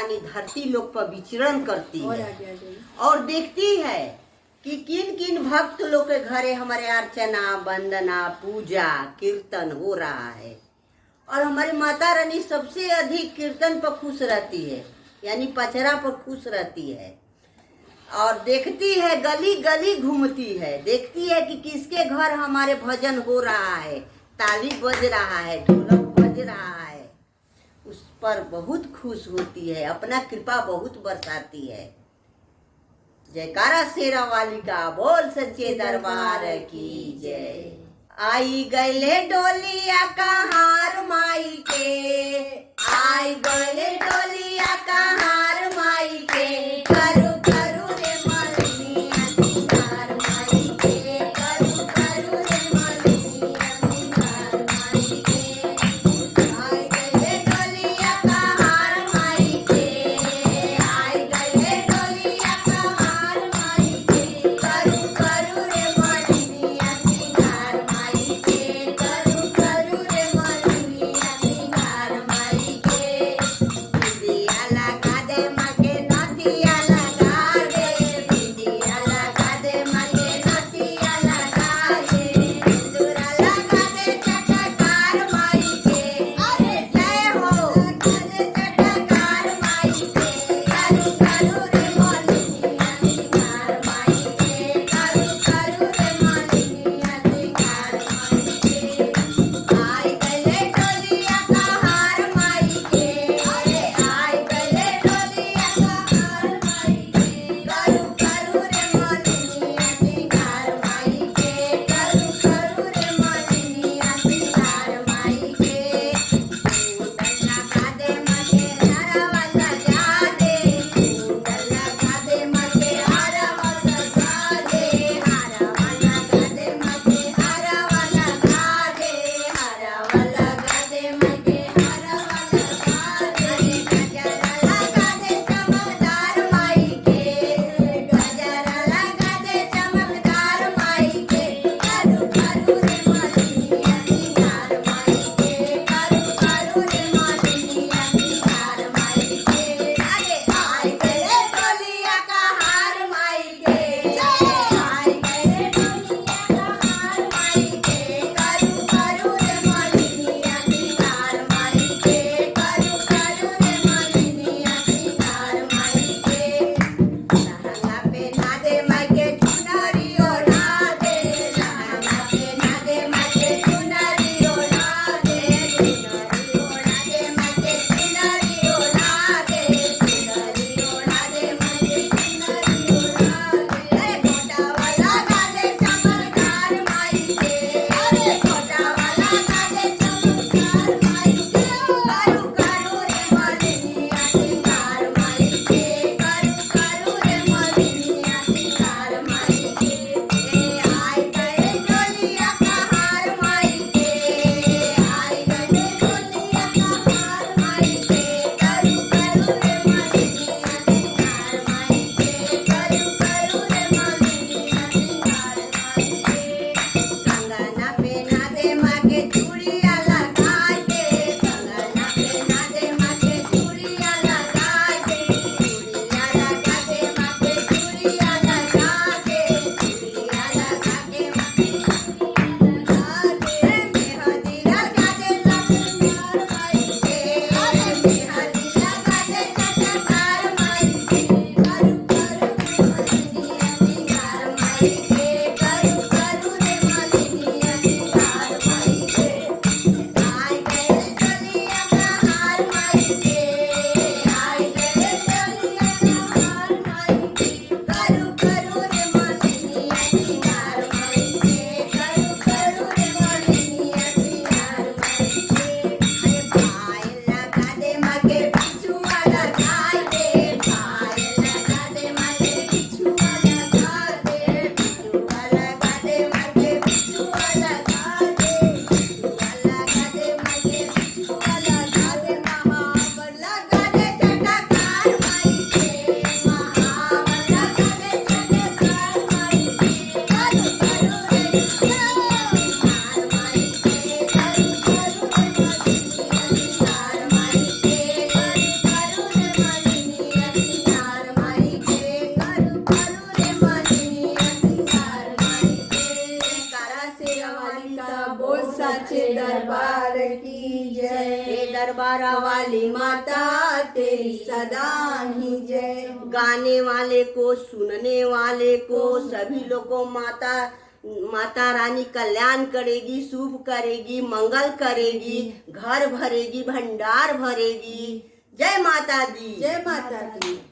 रानी धरती लोक पर विचरण करती है और देखती है कि किन किन भक्त लोग के घरे हमारे अर्चना वंदना पूजा कीर्तन हो रहा है। और हमारी माता रानी सबसे अधिक कीर्तन पर खुश रहती है, यानी पचरा पर खुश रहती है। और देखती है, गली गली घूमती है, देखती है कि किसके घर हमारे भजन हो रहा है, ताली बज रहा है, ढोलक बज रहा है। उस पर बहुत खुश होती है, अपना कृपा बहुत बरसाती है। जयकारा शेरा वाली का बोल सच्चे दरबार की जय। आई गले डोलिया कहार माई के, आई गले डोलिया कहार माई के, करू करू रे मालिनी अंगार माई के, करू करू रे मालिनी अंगार माई के। आई गले डोलिया कहार माई के, आई गले डोलिया कहार माई के, करू करू रे मालिनी अंगार माई के, करू करू रे मालिनी अंगार माई के। दिया लगा साचे दरबार की जय। हे दरबारा वाली माता तेरी सदा ही जय। गाने वाले को, सुनने वाले को, सभी लोग को माता रानी कल्याण करेगी, शुभ करेगी, मंगल करेगी, घर भरेगी, भंडार भरेगी। जय माता दी। जय माता दी।